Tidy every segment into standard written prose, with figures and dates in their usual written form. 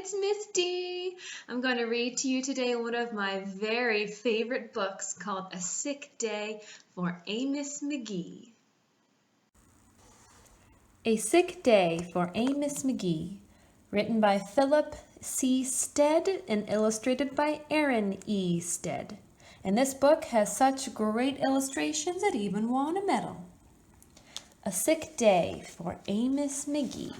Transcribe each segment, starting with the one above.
it's Miss D. I'm going to read to you today one of my very favorite books called A Sick Day for Amos McGee. A Sick Day for Amos McGee, written by Philip C. Stead and illustrated by Aaron E. Stead. And this book has such great illustrations it even won a medal. A Sick Day for Amos McGee.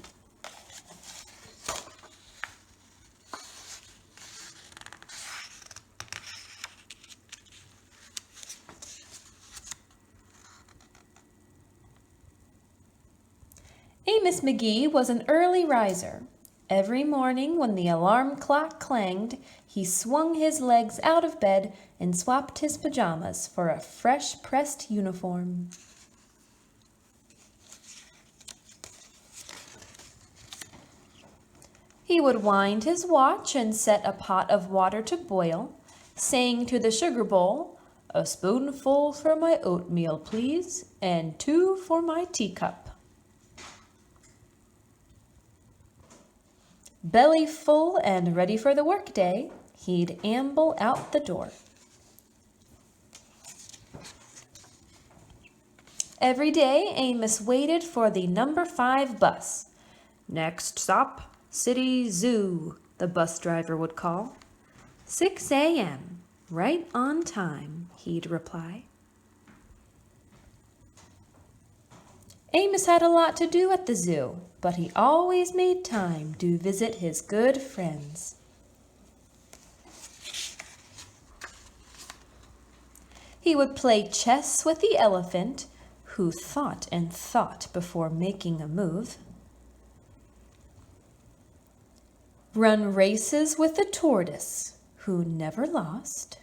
Amos McGee was an early riser. Every morning when the alarm clock clanged, he swung his legs out of bed and swapped his pajamas for a fresh pressed uniform. He would wind his watch and set a pot of water to boil, saying to the sugar bowl, "A spoonful for my oatmeal, please, and 2 for my teacup." Belly full and ready for the workday, he'd amble out the door. Every day, Amos waited for the number 5 bus. "Next stop, City Zoo," the bus driver would call. 6 a.m., right on time, he'd reply. Amos had a lot to do at the zoo, but he always made time to visit his good friends. He would play chess with the elephant, who thought and thought before making a move. Run races with the tortoise, who never lost.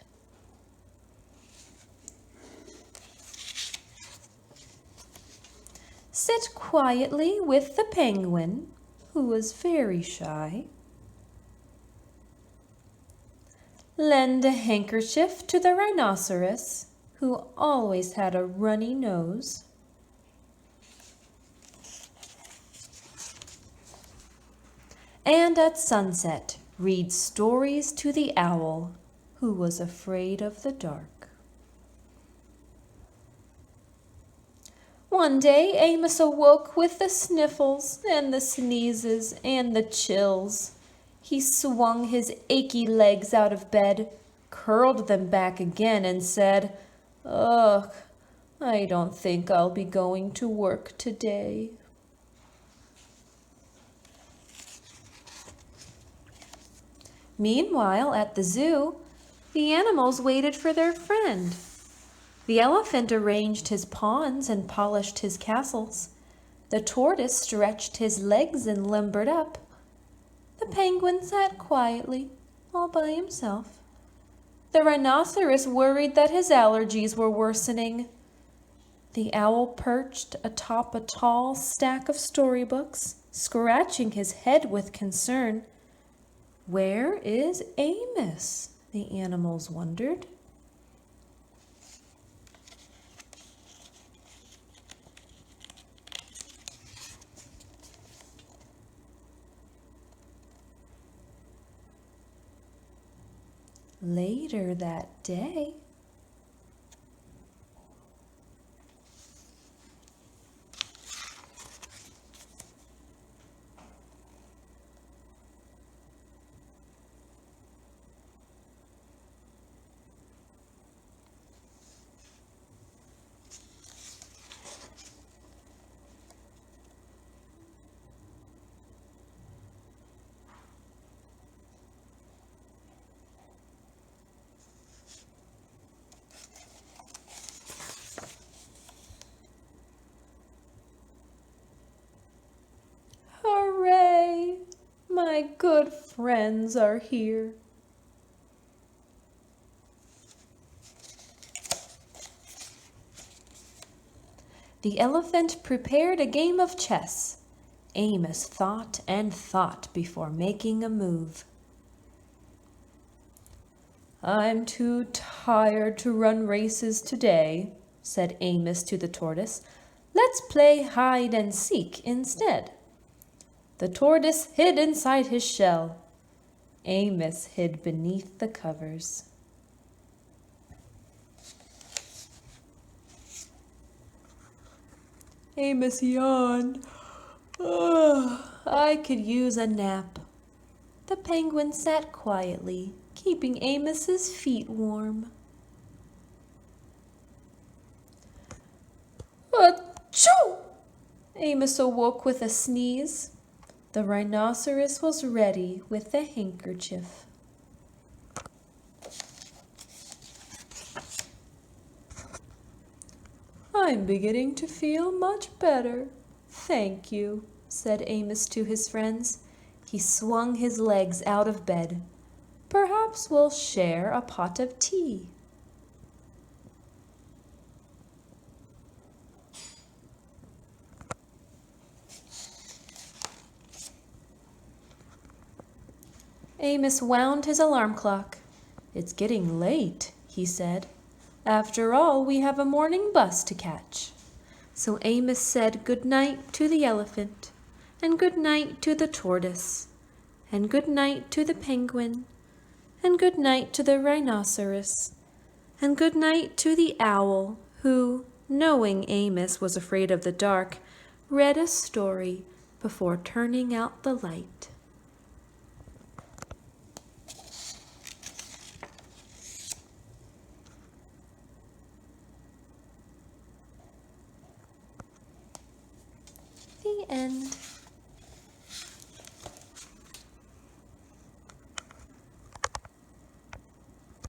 Sit quietly with the penguin, who was very shy. Lend a handkerchief to the rhinoceros, who always had a runny nose. And at sunset, read stories to the owl, who was afraid of the dark. One day, Amos awoke with the sniffles and the sneezes and the chills. He swung his achy legs out of bed, curled them back again, and said, "Ugh, I don't think I'll be going to work today." Meanwhile, at the zoo, the animals waited for their friend. The elephant arranged his pawns and polished his castles. The tortoise stretched his legs and limbered up. The penguin sat quietly, all by himself. The rhinoceros worried that his allergies were worsening. The owl perched atop a tall stack of storybooks, scratching his head with concern. "Where is Amos?" the animals wondered. Later that day, "Hooray! My good friends are here." The elephant prepared a game of chess. Amos thought and thought before making a move. "I'm too tired to run races today," said Amos to the tortoise. "Let's play hide and seek instead." The tortoise hid inside his shell. Amos hid beneath the covers. Amos yawned. I could use a nap. The penguin sat quietly, keeping Amos's feet warm. Achoo! Amos awoke with a sneeze. The rhinoceros was ready with the handkerchief. I'm beginning to feel much better. Thank you, said Amos to his friends. He swung his legs out of bed. Perhaps we'll share a pot of tea. Amos wound his alarm clock. It's getting late, he said. After all, we have a morning bus to catch. So Amos said good night to the elephant, and good night to the tortoise, and good night to the penguin, and good night to the rhinoceros, and good night to the owl, who, knowing Amos was afraid of the dark, read a story before turning out the light. The end.